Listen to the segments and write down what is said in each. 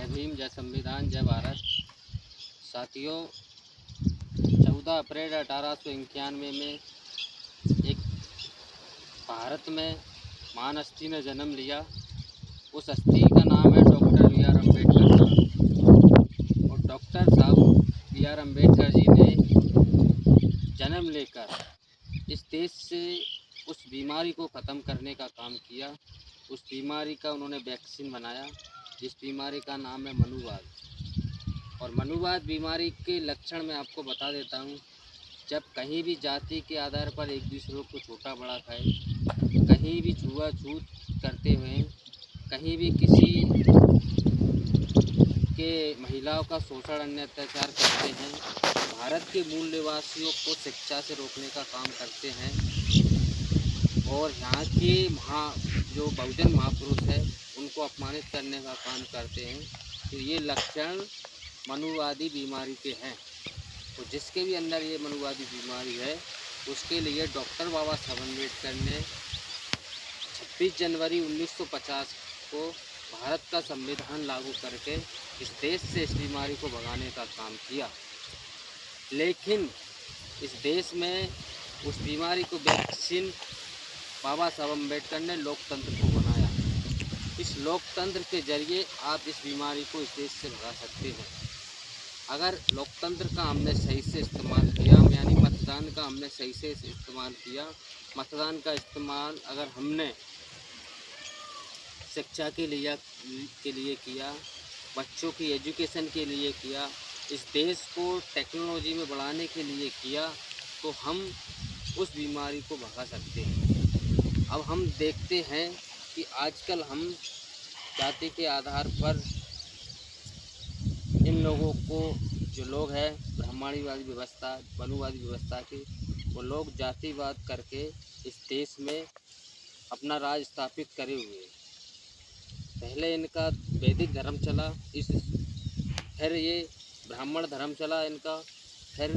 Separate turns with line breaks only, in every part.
जय भीम, जय संविधान, जय भारत। साथियों, 14 अप्रैल 1891 में एक भारत में महान हस्ती ने जन्म लिया। उस हस्ती का नाम है डॉक्टर बी आर अम्बेडकर साहब। और डॉक्टर साहब बी आर अम्बेडकर जी ने जन्म लेकर इस देश से उस बीमारी को ख़त्म करने का काम किया। उस बीमारी का उन्होंने वैक्सीन बनाया, जिस बीमारी का नाम है मनुवाद। और मनुवाद बीमारी के लक्षण मैं आपको बता देता हूँ। जब कहीं भी जाति के आधार पर एक दूसरे को छोटा बड़ा खाए, कहीं भी छुआछूत करते हुए, कहीं भी किसी के महिलाओं का शोषण अन्य अत्याचार करते हैं, भारत के मूल निवासियों को शिक्षा से रोकने का काम करते हैं और यहाँ के जो बहुजन महापुरुष है उनको अपमानित करने का काम करते हैं, तो ये लक्षण मनुवादी बीमारी के हैं। तो जिसके भी अंदर ये मनुवादी बीमारी है, उसके लिए डॉक्टर बाबा साहब अम्बेडकर ने 26 जनवरी 1950 को भारत का संविधान लागू करके इस देश से इस बीमारी को भगाने का काम किया। लेकिन इस देश में उस बीमारी को वैक्सीन बाबा साहब अम्बेडकर ने लोकतंत्र को बनाया। इस लोकतंत्र के जरिए आप इस बीमारी को इस देश से भगा सकते हैं। अगर लोकतंत्र का हमने सही से इस्तेमाल किया, यानी मतदान का हमने सही से इस्तेमाल किया, मतदान का इस्तेमाल अगर हमने शिक्षा के लिए किया, बच्चों की एजुकेशन के लिए किया, इस देश को टेक्नोलॉजी में बढ़ाने के लिए किया, तो हम उस बीमारी को भगा सकते हैं। अब हम देखते हैं कि आजकल हम जाति के आधार पर इन लोगों को, जो लोग हैं ब्राह्मणवादी व्यवस्था, मनुवादी व्यवस्था के, वो लोग जातिवाद करके इस देश में अपना राज स्थापित करे हुए। पहले इनका वैदिक धर्म चला, फिर ये ब्राह्मण धर्म चला इनका, फिर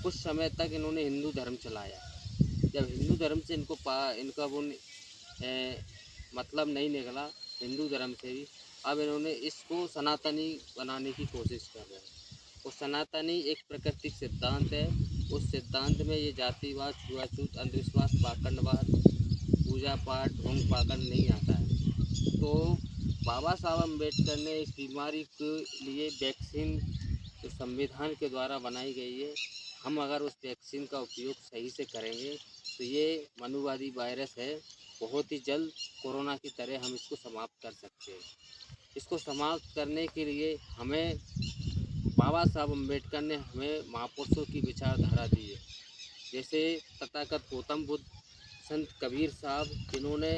कुछ समय तक इन्होंने हिंदू धर्म चलाया। जब हिंदू धर्म से इनका वो मतलब नहीं निकला हिंदू धर्म से भी, अब इन्होंने इसको सनातनी बनाने की कोशिश कर रहे हैं। और सनातनी एक प्राकृतिक सिद्धांत है। उस सिद्धांत में ये जातिवाद, छुआछूत, अंधविश्वास, पाखंडवाद, पूजा पाठ, ढोंग पाखंड नहीं आता है। तो बाबा साहब अम्बेडकर ने इस बीमारी के लिए वैक्सीन जो संविधान के द्वारा बनाई गई है, हम अगर उस वैक्सीन का उपयोग सही से करेंगे तो ये मनुवादी वायरस है, बहुत ही जल्द कोरोना की तरह हम इसको समाप्त कर सकते हैं। इसको समाप्त करने के लिए हमें बाबा साहब अम्बेडकर ने हमें महापुरुषों की विचारधारा दी है। जैसे तथागत गौतम बुद्ध, संत कबीर साहब, जिन्होंने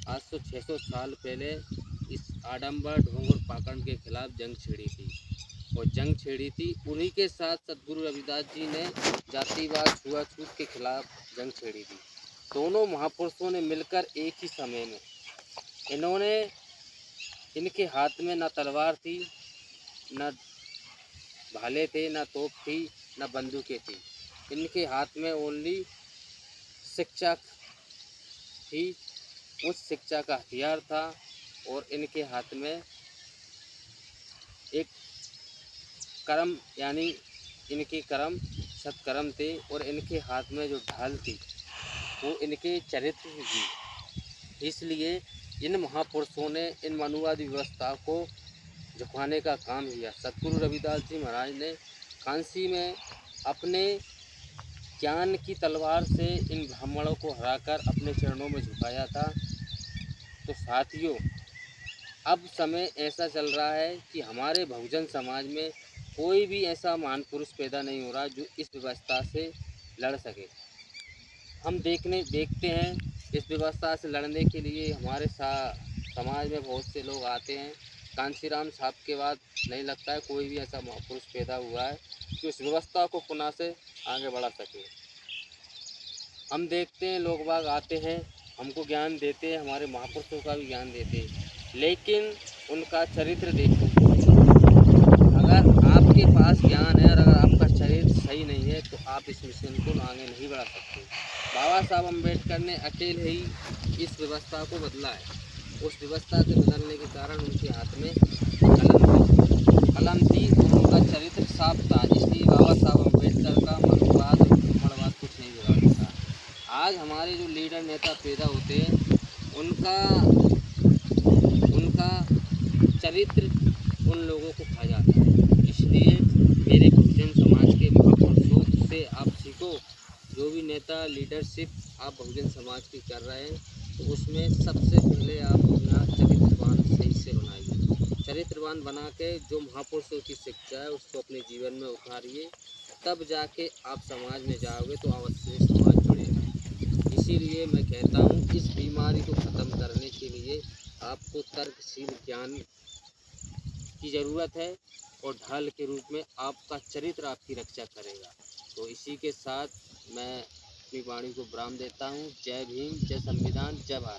आज से 600 साल पहले इस आडंबर, ढोंग और पाखंड के खिलाफ जंग छेड़ी थी। और जंग छेड़ी थी उन्हीं के साथ सतगुरु रविदास जी ने जातिवाद, छुआछूत के खिलाफ जंग छेड़ी थी। दोनों महापुरुषों ने मिलकर एक ही समय में, इनके हाथ में न तलवार थी, न भाले थे, न तोप थी, न बंदूकें थी। इनके हाथ में ओनली शिक्षा थी। उस शिक्षा का हथियार था और इनके हाथ में एक कर्म, यानी इनके कर्म सत्कर्म थे। और इनके हाथ में जो ढाल थी वो इनके चरित्र थी। इसलिए इन महापुरुषों ने इन मनुवादी व्यवस्था को झुकाने का काम किया। सतगुरु रविदास जी महाराज ने कांसी में अपने ज्ञान की तलवार से इन ब्राह्मणों को हराकर अपने चरणों में झुकाया था। तो साथियों, अब समय ऐसा चल रहा है कि हमारे बहुजन समाज में कोई भी ऐसा महान पुरुष पैदा नहीं हो रहा जो इस व्यवस्था से लड़ सके। हम देखते हैं इस व्यवस्था से लड़ने के लिए हमारे समाज में बहुत से लोग आते हैं। कांशीराम साहब के बाद नहीं लगता है कोई भी ऐसा महापुरुष पैदा हुआ है जो इस व्यवस्था को पुनः से आगे बढ़ा सके। हम देखते हैं लोग बाग आते हैं, हमको ज्ञान देते हैं, हमारे महापुरुषों का भी ज्ञान देते हैं, लेकिन उनका चरित्र देखो। अगर आपके पास ज्ञान है और अगर आपका चरित्र सही नहीं है तो आप इस मिशन को आगे नहीं बढ़ा सकते। बाबा साहब अम्बेडकर ने अकेले ही इस व्यवस्था को बदला है। उस व्यवस्था के बदलने के कारण उनके हाथ में कलम बाबा साहब अम्बेडकर का मनुवाद और ब्राह्मणवाद कुछ नहीं बिगाड़ सकता। आज हमारे जो लीडर नेता पैदा होते हैं उनका उनका चरित्र उन लोगों को खा जाता है। इसलिए मेरे बहुजन समाज के महापुरुषों से आप सीखो। जो भी नेता लीडरशिप आप बहुजन समाज की कर रहे हैं तो उसमें सबसे पहले आप अपना चरित्रवान सही से बनाइए। चरित्रवान बना के जो महापुरुषों की शिक्षा है उसको अपने जीवन में उतारिए, तब जाके आप समाज में जाओगे तो अवश्य समाज जुड़ेगा। इसीलिए मैं कहता हूँ इस बीमारी को ख़त्म करने के लिए आपको तर्कशील ज्ञान की ज़रूरत है और ढाल के रूप में आपका चरित्र आपकी रक्षा करेगा। तो इसी के साथ मैं अपनी वाणी को विराम देता हूँ। जय भीम, जय संविधान, जय भारत।